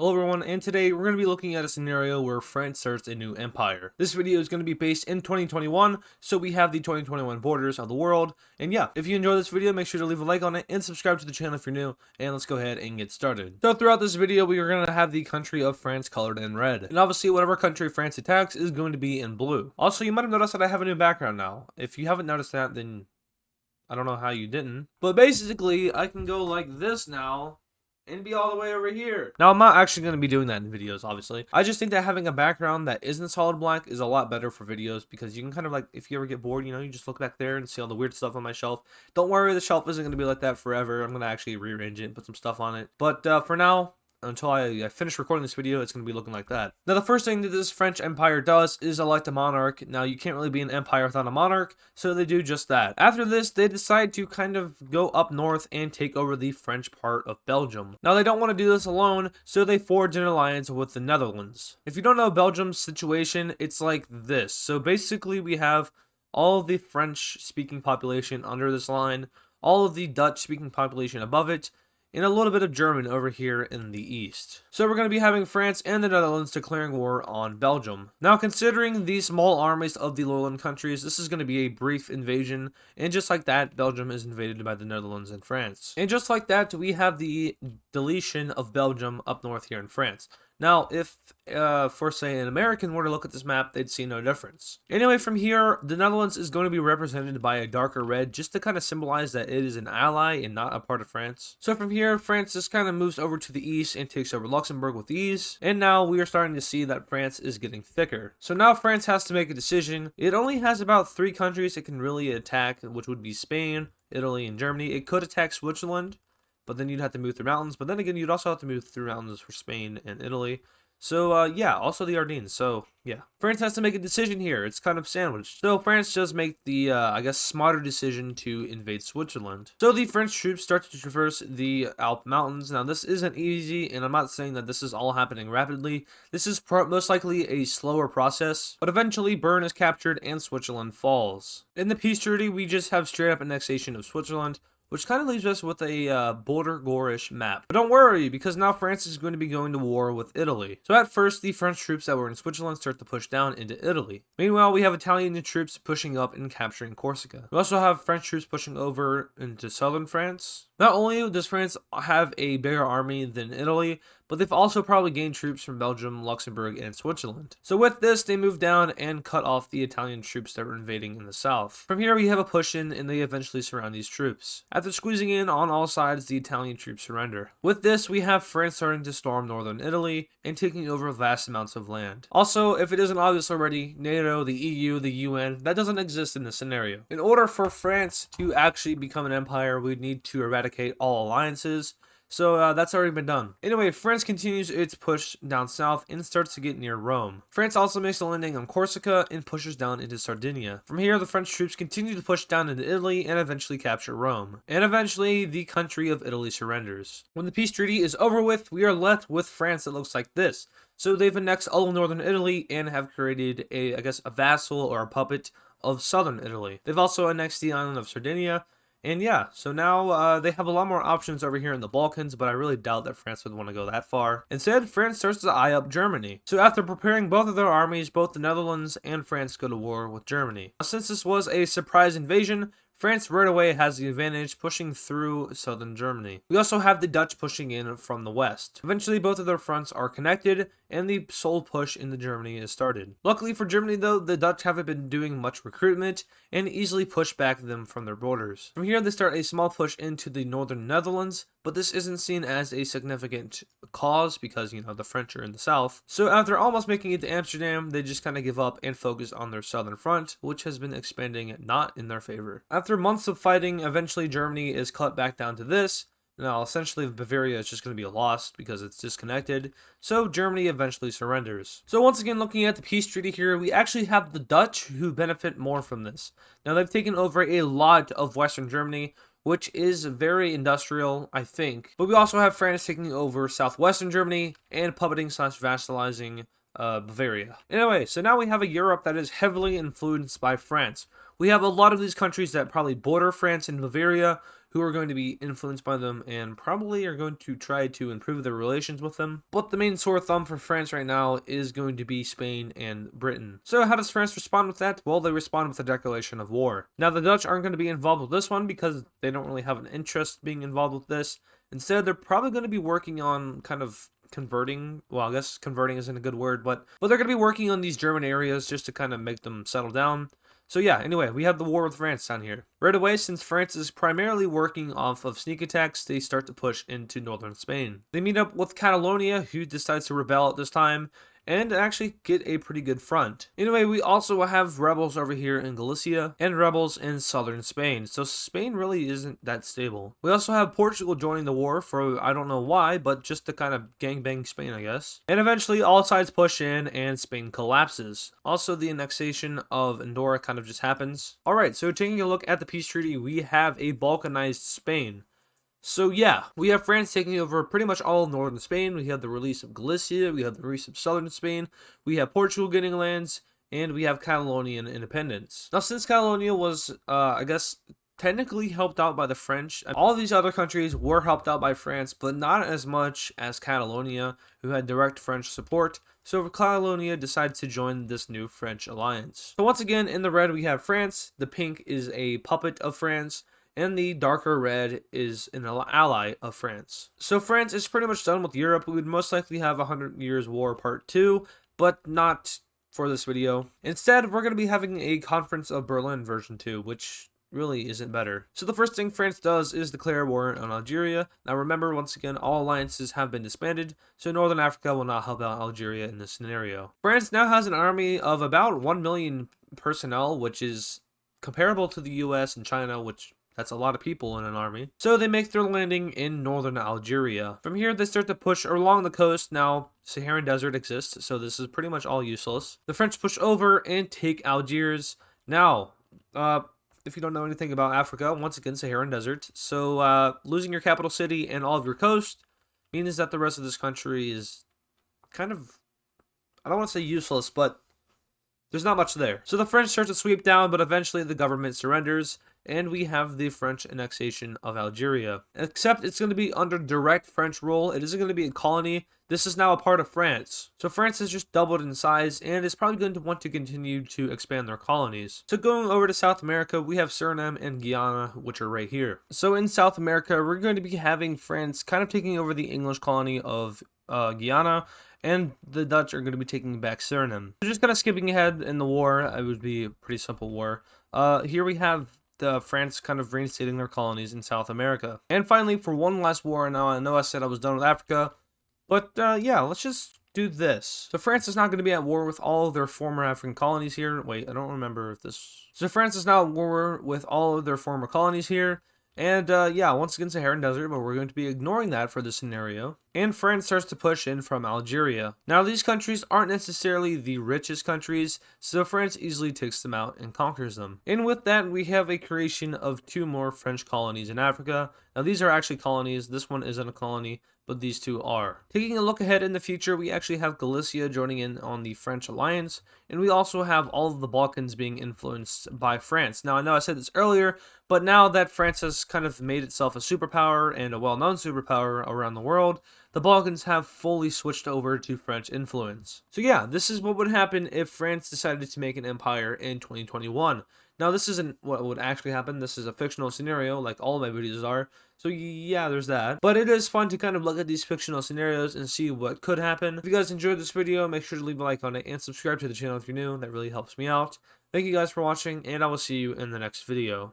Hello everyone, and today we're going to be looking at a scenario where France starts a new empire. This video is going to be based in 2021, so we have the 2021 borders of the world. And yeah, if you enjoyed this video, make sure to leave a like on it and subscribe to the channel if you're new, and let's go ahead and get started. So throughout this video, we are going to have the country of France colored in red. And obviously, whatever country France attacks is going to be in blue. Also, you might have noticed that I have a new background now. If you haven't noticed that, then I don't know how you didn't. But basically, I can go like this now and be all the way over here. Now, I'm not actually going to be doing that in videos, obviously. I just think that having a background that isn't solid black is a lot better for videos because you can kind of like, if you ever get bored, you just look back there and see all the weird stuff on my shelf. Don't worry, the shelf isn't going to be like that forever. I'm going to actually rearrange it and put some stuff on it. But for now, until I finish recording this video, it's going to be looking like that. Now, the first thing that this French empire does is elect a monarch. Now, you can't really be an empire without a monarch, so they do just that. After this, they decide to kind of go up north and take over the French part of Belgium. Now, they don't want to do this alone, so they forge an alliance with the Netherlands. If you don't know Belgium's situation, it's like this. So basically, we have all of the French-speaking population under this line, all of the Dutch-speaking population above it, and a little bit of German over here in the east. So we're going to be having France and the Netherlands declaring war on Belgium. Now, considering the small armies of the lowland countries, this is going to be a brief invasion, and just like that, Belgium is invaded by the Netherlands and France. And just like that, we have the deletion of Belgium up north here in France. Now, if, for say, an American were to look at this map, they'd see no difference. Anyway, from here, the Netherlands is going to be represented by a darker red, just to kind of symbolize that it is an ally and not a part of France. So from here, France just kind of moves over to the east and takes over Luxembourg with ease. And now we are starting to see that France is getting thicker. So now France has to make a decision. It only has about 3 countries it can really attack, which would be Spain, Italy, and Germany. It could attack Switzerland, but then you'd have to move through mountains. But then again, you'd also have to move through mountains for Spain and Italy. So, yeah, also the Ardennes. So, yeah. France has to make a decision here. It's kind of sandwiched. So, France does make the, I guess, smarter decision to invade Switzerland. So, the French troops start to traverse the Alp Mountains. Now, this isn't easy, and I'm not saying that this is all happening rapidly. This is most likely a slower process, but eventually Bern is captured and Switzerland falls. In the peace treaty, we just have straight-up annexation of Switzerland, which kind of leaves us with a border gorish map. But don't worry, because now France is going to be going to war with Italy. So at first, the French troops that were in Switzerland start to push down into Italy. Meanwhile, we have Italian troops pushing up and capturing Corsica. We also have French troops pushing over into southern France. Not only does France have a bigger army than Italy, but they've also probably gained troops from Belgium, Luxembourg, and Switzerland. So with this, they move down and cut off the Italian troops that were invading in the south. From here, we have a push in, and they eventually surround these troops. After squeezing in on all sides, the Italian troops surrender. With this, we have France starting to storm northern Italy and taking over vast amounts of land. Also, if it isn't obvious already, NATO, the EU, the UN, that doesn't exist in this scenario. In order for France to actually become an empire, we'd need to eradicate all alliances. So that's already been done. Anyway, France continues its push down south and starts to get near Rome. France also makes a landing on Corsica and pushes down into Sardinia. From here, the French troops continue to push down into Italy and eventually capture Rome. And eventually, the country of Italy surrenders. When the peace treaty is over with, we are left with France that looks like this. So they've annexed all of northern Italy and have created a vassal or a puppet of southern Italy. They've also annexed the island of Sardinia. And yeah, so now they have a lot more options over here in the Balkans, but I really doubt that France would want to go that far. Instead, France starts to eye up Germany. So after preparing both of their armies, both the Netherlands and France go to war with Germany. Since this was a surprise invasion, France right away has the advantage, pushing through southern Germany. We also have the Dutch pushing in from the west. Eventually, both of their fronts are connected, and the sole push into Germany is started. Luckily for Germany, though, the Dutch haven't been doing much recruitment, and easily push back them from their borders. From here, they start a small push into the northern Netherlands, but this isn't seen as a significant cause because, the French are in the south. So after almost making it to Amsterdam, they just kind of give up and focus on their southern front, which has been expanding not in their favor. After months of fighting, eventually Germany is cut back down to this. Now, essentially, Bavaria is just going to be lost because it's disconnected, so Germany eventually surrenders. So once again, looking at the peace treaty here, we actually have the Dutch who benefit more from this. Now, they've taken over a lot of Western Germany, which is very industrial, I think. But we also have France taking over southwestern Germany and puppeting / vassalizing Bavaria. Anyway, so now we have a Europe that is heavily influenced by France. We have a lot of these countries that probably border France and Bavaria who are going to be influenced by them and probably are going to try to improve their relations with them. But the main sore thumb for France right now is going to be Spain and Britain. So how does France respond with that? Well, they respond with a declaration of war. Now, the Dutch aren't going to be involved with this one because they don't really have an interest being involved with this. Instead, they're probably going to be working on kind of converting, well, I guess converting isn't a good word, but they're going to be working on these German areas just to kind of make them settle down. So yeah, anyway, we have the war with France down here. Right away, since France is primarily working off of sneak attacks, they start to push into northern Spain. They meet up with Catalonia, who decides to rebel at this time, and actually get a pretty good front. Anyway, we also have rebels over here in Galicia and rebels in southern Spain, so Spain really isn't that stable. We also have Portugal joining the war for, I don't know why, but just to kind of gangbang Spain, I guess. And eventually, all sides push in and Spain collapses. Also, the annexation of Andorra kind of just happens. Alright, so taking a look at the peace treaty, we have a Balkanized Spain. So yeah, we have France taking over pretty much all of northern Spain. We have the release of Galicia, we have the release of southern Spain, we have Portugal getting lands, and we have Catalonian independence. Now, since Catalonia was, I guess, technically helped out by the French, all of these other countries were helped out by France, but not as much as Catalonia, who had direct French support. So Catalonia decided to join this new French alliance. So once again, in the red we have France, the pink is a puppet of France, and the darker red is an ally of France. So France is pretty much done with Europe. We would most likely have 100 Years' War Part 2, but not for this video. Instead, we're going to be having a Conference of Berlin version 2, which really isn't better. So the first thing France does is declare war on Algeria. Now remember, once again, all alliances have been disbanded, so Northern Africa will not help out Algeria in this scenario. France now has an army of about 1 million personnel, which is comparable to the US and China, which that's a lot of people in an army. So they make their landing in northern Algeria. From here, they start to push along the coast. Now, Saharan Desert exists, so this is pretty much all useless. The French push over and take Algiers. Now, if you don't know anything about Africa, once again, Saharan Desert. So losing your capital city and all of your coast means that the rest of this country is kind of, I don't want to say useless, but there's not much there. So the French start to sweep down, but eventually the government surrenders, and we have the French annexation of Algeria. Except it's going to be under direct French rule. It isn't going to be a colony. This is now a part of France. So France has just doubled in size and is probably going to want to continue to expand their colonies. So going over to South America, we have Suriname and Guyana, which are right here. So in South America, we're going to be having France kind of taking over the English colony of Guyana, and the Dutch are going to be taking back Suriname. So just kind of skipping ahead in the war, it would be a pretty simple war. Here we have France kind of reinstating their colonies in South America. And finally, for one last war, now I know I said I was done with Africa, but yeah, let's just do this. So France is not going to be at war with all of their former African colonies here. Wait, I don't remember if this... So France is now at war with all of their former colonies here. And yeah, once again, Saharan Desert, but we're going to be ignoring that for this scenario. And France starts to push in from Algeria. Now, these countries aren't necessarily the richest countries, so France easily takes them out and conquers them. And with that, we have a creation of 2 more French colonies in Africa. Now, these are actually colonies. This one isn't a colony, but these 2 are. Taking a look ahead in the future, we actually have Galicia joining in on the French alliance, and we also have all of the Balkans being influenced by France. Now, I know I said this earlier, but now that France has kind of made itself a superpower and a well-known superpower around the world, the Balkans have fully switched over to French influence. So yeah, this is what would happen if France decided to make an empire in 2021. Now, this isn't what would actually happen. This is a fictional scenario, like all of my videos are. So yeah, there's that. But it is fun to kind of look at these fictional scenarios and see what could happen. If you guys enjoyed this video, make sure to leave a like on it and subscribe to the channel if you're new. That really helps me out. Thank you guys for watching, and I will see you in the next video.